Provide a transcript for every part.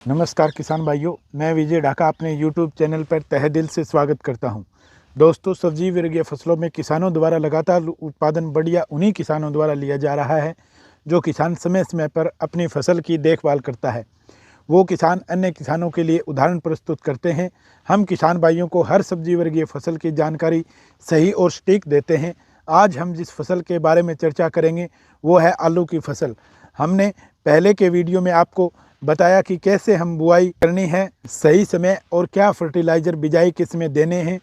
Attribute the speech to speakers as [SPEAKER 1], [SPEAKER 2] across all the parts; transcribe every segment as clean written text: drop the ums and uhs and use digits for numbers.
[SPEAKER 1] नमस्कार किसान भाइयों, मैं विजय ढाका अपने YouTube चैनल पर तहे दिल से स्वागत करता हूं। दोस्तों, सब्जी वर्गीय फसलों में किसानों द्वारा लगातार उत्पादन बढ़िया उन्हीं किसानों द्वारा लिया जा रहा है जो किसान समय समय पर अपनी फसल की देखभाल करता है। वो किसान अन्य किसानों के लिए उदाहरण प्रस्तुत करते हैं। हम किसान भाइयों को हर सब्जी वर्गीय फसल की जानकारी सही और सटीक देते हैं। आज हम जिस फसल के बारे में चर्चा करेंगे वो है आलू की फसल। हमने पहले के वीडियो में आपको बताया कि कैसे हम बुआई करनी है, सही समय और क्या फर्टिलाइज़र बिजाई के समय देने हैं।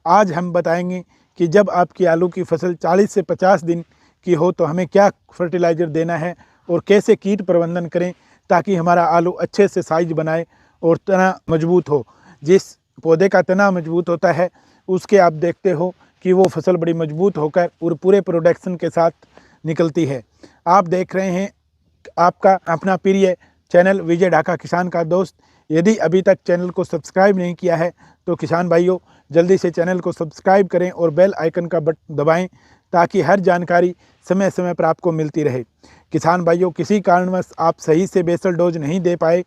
[SPEAKER 1] आज हम बताएंगे कि जब आपकी आलू की फसल 40 से 50 दिन की हो तो हमें क्या फर्टिलाइज़र देना है और कैसे कीट प्रबंधन करें ताकि हमारा आलू अच्छे से साइज बनाए और तना मजबूत हो। जिस पौधे का तना मजबूत होता है उसके आप देखते हो कि वो फसल बड़ी मजबूत होकर और पूरे प्रोडक्शन के साथ निकलती है। आप देख रहे हैं आपका अपना प्रिय चैनल विजय ढाका किसान का दोस्त। यदि अभी तक चैनल को सब्सक्राइब नहीं किया है तो किसान भाइयों जल्दी से चैनल को सब्सक्राइब करें और बेल आइकन का बटन दबाएं ताकि हर जानकारी समय समय पर आपको मिलती रहे। किसान भाइयों, किसी कारणवश आप सही से बेसल डोज नहीं दे पाए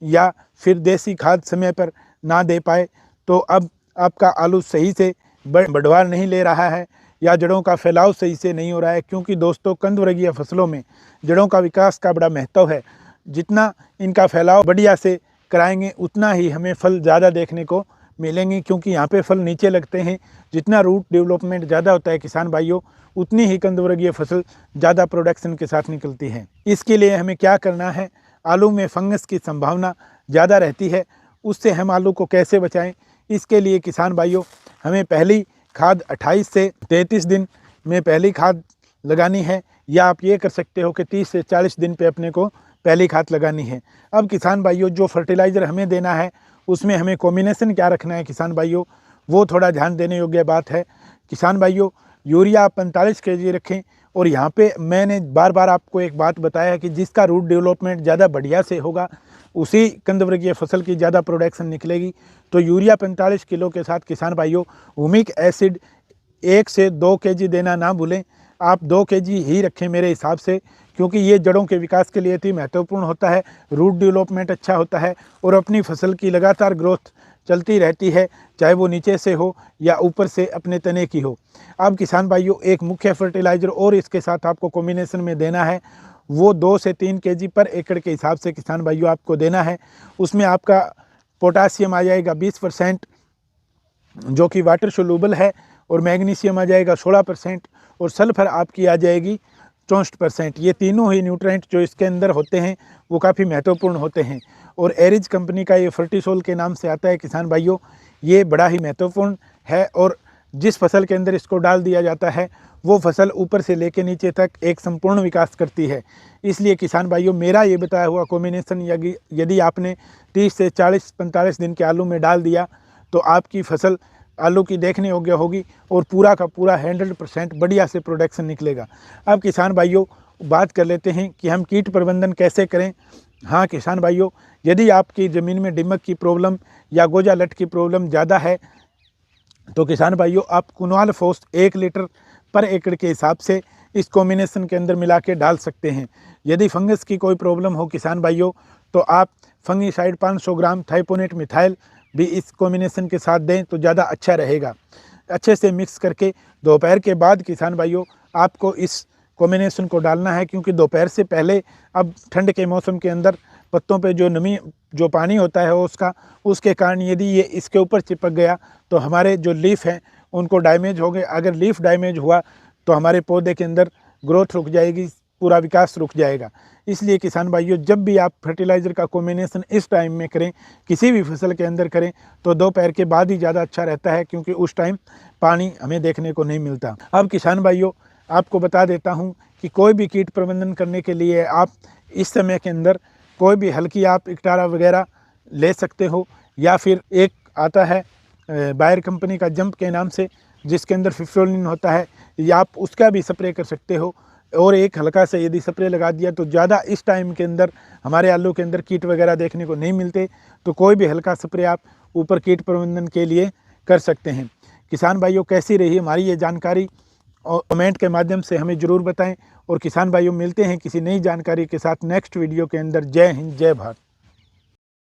[SPEAKER 1] या फिर देसी खाद समय पर ना दे पाए तो अब आपका आलू सही से बढ़वार नहीं ले रहा है या जड़ों का फैलाव सही से नहीं हो रहा है। क्योंकि दोस्तों, कंद वर्गीय फसलों में जड़ों का विकास का बड़ा महत्व है। जितना इनका फैलाव बढ़िया से कराएंगे उतना ही हमें फल ज़्यादा देखने को मिलेंगे। क्योंकि यहाँ पे फल नीचे लगते हैं, जितना रूट डेवलपमेंट ज़्यादा होता है किसान भाइयों उतनी ही कंदवर्गीय फसल ज़्यादा प्रोडक्शन के साथ निकलती है। इसके लिए हमें क्या करना है, आलू में फंगस की संभावना ज़्यादा रहती है, उससे हम आलू को कैसे बचाएं। इसके लिए किसान भाइयों हमें पहली खाद 28 से 33 दिन में पहली खाद लगानी है, या आप ये कर सकते हो कि 30 से 40 दिन पे अपने को पहली खाद लगानी है। अब किसान भाइयों, जो फर्टिलाइज़र हमें देना है उसमें हमें कॉम्बिनेशन क्या रखना है किसान भाइयों, वो थोड़ा ध्यान देने योग्य बात है। किसान भाइयों, यूरिया 45 kg रखें। और यहाँ पे मैंने बार बार आपको एक बात बताया कि जिसका रूट डेवलपमेंट ज़्यादा बढ़िया से होगा उसी कंदवर्गीय फसल की ज़्यादा प्रोडक्शन निकलेगी। तो यूरिया 45 किलो के साथ किसान भाइयों ह्यूमिक एसिड 1 से 2 kg देना ना भूलें। आप 2 kg ही रखें मेरे हिसाब से, क्योंकि ये जड़ों के विकास के लिए अति महत्वपूर्ण होता है, रूट डेवलपमेंट अच्छा होता है और अपनी फसल की लगातार ग्रोथ चलती रहती है, चाहे वो नीचे से हो या ऊपर से अपने तने की हो। अब किसान भाइयों, एक मुख्य फर्टिलाइज़र और इसके साथ आपको कॉम्बिनेशन में देना है, वो 2 से 3 kg पर एकड़ के हिसाब से किसान भाइयों आपको देना है। उसमें आपका पोटासियम आ जाएगा 20% जो कि वाटर सोल्यूबल है, और मैग्नीशियम आ जाएगा 16% और सल्फर आपकी आ जाएगी 64%। ये तीनों ही न्यूट्रिएंट जो इसके अंदर होते हैं वो काफ़ी महत्वपूर्ण होते हैं। और एरिज कंपनी का ये फर्टिसोल के नाम से आता है किसान भाइयों, ये बड़ा ही महत्वपूर्ण है। और जिस फसल के अंदर इसको डाल दिया जाता है वो फसल ऊपर से लेकर नीचे तक एक संपूर्ण विकास करती है। इसलिए किसान भाइयों, मेरा ये बताया हुआ कॉम्बिनेशन यदि आपने 30 से 40-45 दिन के आलू में डाल दिया तो आपकी फसल आलू की देखने योग्य होगी और पूरा का पूरा 100% बढ़िया से प्रोडक्शन निकलेगा। अब किसान भाइयों, बात कर लेते हैं कि हम कीट प्रबंधन कैसे करें। हाँ किसान भाइयों, यदि आपकी ज़मीन में दीमक की प्रॉब्लम या गोजा लट की प्रॉब्लम ज़्यादा है तो किसान भाइयों आप कुनवाल फोस्ट 1 लीटर पर एकड़ के हिसाब से इस कॉम्बिनेशन के अंदर मिला के डाल सकते हैं। यदि फंगस की कोई प्रॉब्लम हो किसान भाइयों तो आप फंगीसाइड 500 ग्राम थाइपोनेट मिथाइल भी इस कॉम्बिनेशन के साथ दें तो ज़्यादा अच्छा रहेगा। अच्छे से मिक्स करके दोपहर के बाद किसान भाइयों आपको इस कॉम्बिनेशन को डालना है, क्योंकि दोपहर से पहले अब ठंड के मौसम के अंदर पत्तों पे जो नमी जो पानी होता है उसके कारण यदि ये इसके ऊपर चिपक गया तो हमारे जो लीफ हैं उनको डैमेज हो गए। अगर लीफ डैमेज हुआ तो हमारे पौधे के अंदर ग्रोथ रुक जाएगी, पूरा विकास रुक जाएगा। इसलिए किसान भाइयों, जब भी आप फर्टिलाइज़र का कॉम्बिनेशन इस टाइम में करें, किसी भी फसल के अंदर करें तो दोपहर के बाद ही ज़्यादा अच्छा रहता है, क्योंकि उस टाइम पानी हमें देखने को नहीं मिलता। अब किसान भाइयों, आपको बता देता हूं कि कोई भी कीट प्रबंधन करने के लिए आप इस समय के अंदर कोई भी हल्की आप इकटारा वगैरह ले सकते हो, या फिर एक आता है बायर कंपनी का जंप के नाम से जिसके अंदर फिफ्टोलिन होता है, या आप उसका भी स्प्रे कर सकते हो। और एक हल्का से यदि स्प्रे लगा दिया तो ज़्यादा इस टाइम के अंदर हमारे आलू के अंदर कीट वगैरह देखने को नहीं मिलते, तो कोई भी हल्का स्प्रे आप ऊपर कीट प्रबंधन के लिए कर सकते हैं। किसान भाइयों, कैसी रही हमारी ये जानकारी, और कमेंट के माध्यम से हमें ज़रूर बताएं। और किसान भाइयों, मिलते हैं किसी नई जानकारी के साथ नेक्स्ट वीडियो के अंदर। जय हिंद, जय भारत।